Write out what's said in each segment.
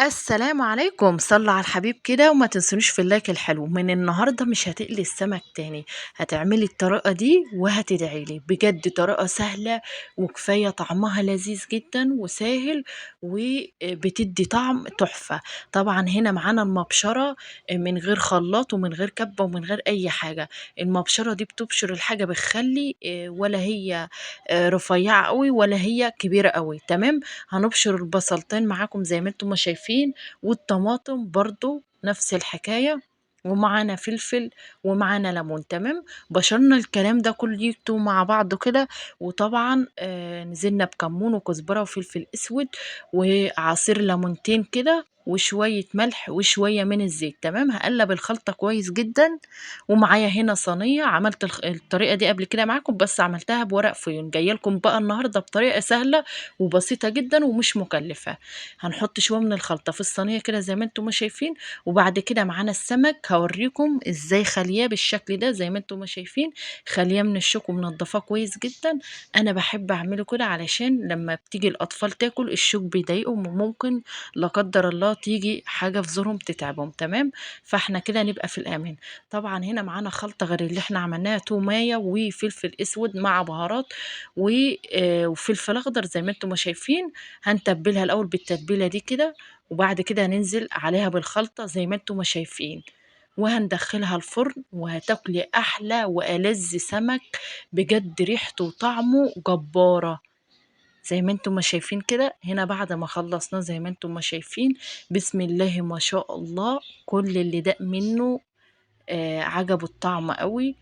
السلام عليكم، صلوا على الحبيب كده وما تنسونيش في اللايك الحلو. من النهارده مش هتقلي السمك تاني، هتعملي الطريقة دي وهتدعي لي. بجد طريقة سهلة وكفاية طعمها لذيذ جدا وسهل وبتدي طعم تحفة. طبعا هنا معانا المبشرة من غير خلاط ومن غير كبة ومن غير أي حاجة. المبشرة دي بتبشر الحاجة بتخلي ولا هي رفيعة قوي ولا هي كبيرة قوي. تمام. هنبشر البصلتين معاكم زي ما انتم ما شايفين، والطماطم برضو نفس الحكاية، ومعانا فلفل ومعانا ليمون. تمام. بشرنا الكلام ده كله مع بعض كده. وطبعا نزلنا بكمون وكزبرة وفلفل اسود وعصير ليمونتين كده وشوية ملح وشوية من الزيت. تمام. هقلب الخلطة كويس جدا. ومعايا هنا صينية عملت الطريقة دي قبل كده معاكم، بس عملتها بورق فويل. جاية لكم بقى النهاردة بطريقة سهلة وبسيطة جدا ومش مكلفة. هنحط شوية من الخلطة في الصينية كده زي ما انتم ما شايفين. وبعد كده معانا السمك، هوريكم ازاي خليه بالشكل ده زي ما انتم ما شايفين. خليه من الشوك ومنضفاه كويس جدا. انا بحب اعمله كده علشان لما بتيجي الاطفال تاكل الشوك بيضايقهم، وممكن لا قدر الله تيجي حاجة في زورهم تتعبهم. تمام. فاحنا كده نبقى في الامان. طبعا هنا معانا خلطة غير اللي احنا عملناها، تومية وفلفل اسود مع بهارات وفلفل اخضر زي ما انتم ما شايفين. هنتبلها الاول بالتتبيلة دي كده، وبعد كده هننزل عليها بالخلطة زي ما انتم ما شايفين. وهندخلها الفرن وهتاكلي احلى والذ سمك. بجد ريحته وطعمه جبارة زي ما انتم ما شايفين كده. هنا بعد ما خلصنا زي ما انتم ما شايفين، بسم الله ما شاء الله، كل اللي داق منه عجبه الطعم قوي.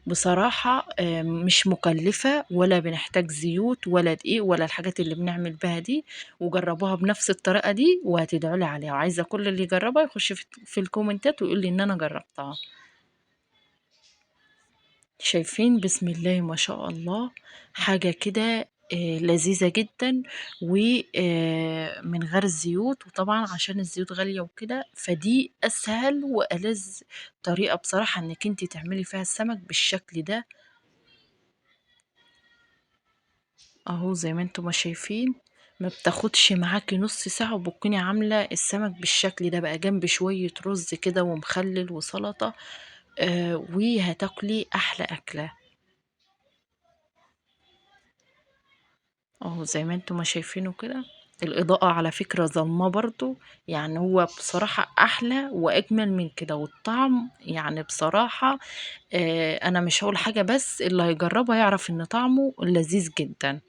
بصراحة مش مكلفة ولا بنحتاج زيوت ولا دقيق ولا الحاجات اللي بنعمل بها دي. وجربوها بنفس الطريقة دي وهتدعوا لي عليها. وعايزة كل اللي يجربها يخش في الكومنتات ويقول لي ان انا جربتها. شايفين بسم الله ما شاء الله، حاجة كده لذيذة جدا ومن غير زيوت. وطبعا عشان الزيوت غالية وكده، فدي أسهل وألذ طريقة بصراحة انك انتي تعملي فيها السمك بالشكل ده. اهو زي ما انتم ما شايفين، ما بتاخدش معاكي نص ساعة وبتكوني عاملة السمك بالشكل ده بقى جنب شوية رز كده ومخلل وسلطة. وهتاكلي أحلى أكلة. اهو زي ما انتم ما شايفينه كده. الإضاءة على فكرة ظلمة برضو، يعني هو بصراحة أحلى وأجمل من كده. والطعم يعني بصراحة أنا مش هقول حاجة، بس اللي هيجربها يعرف إن طعمه لذيذ جدا.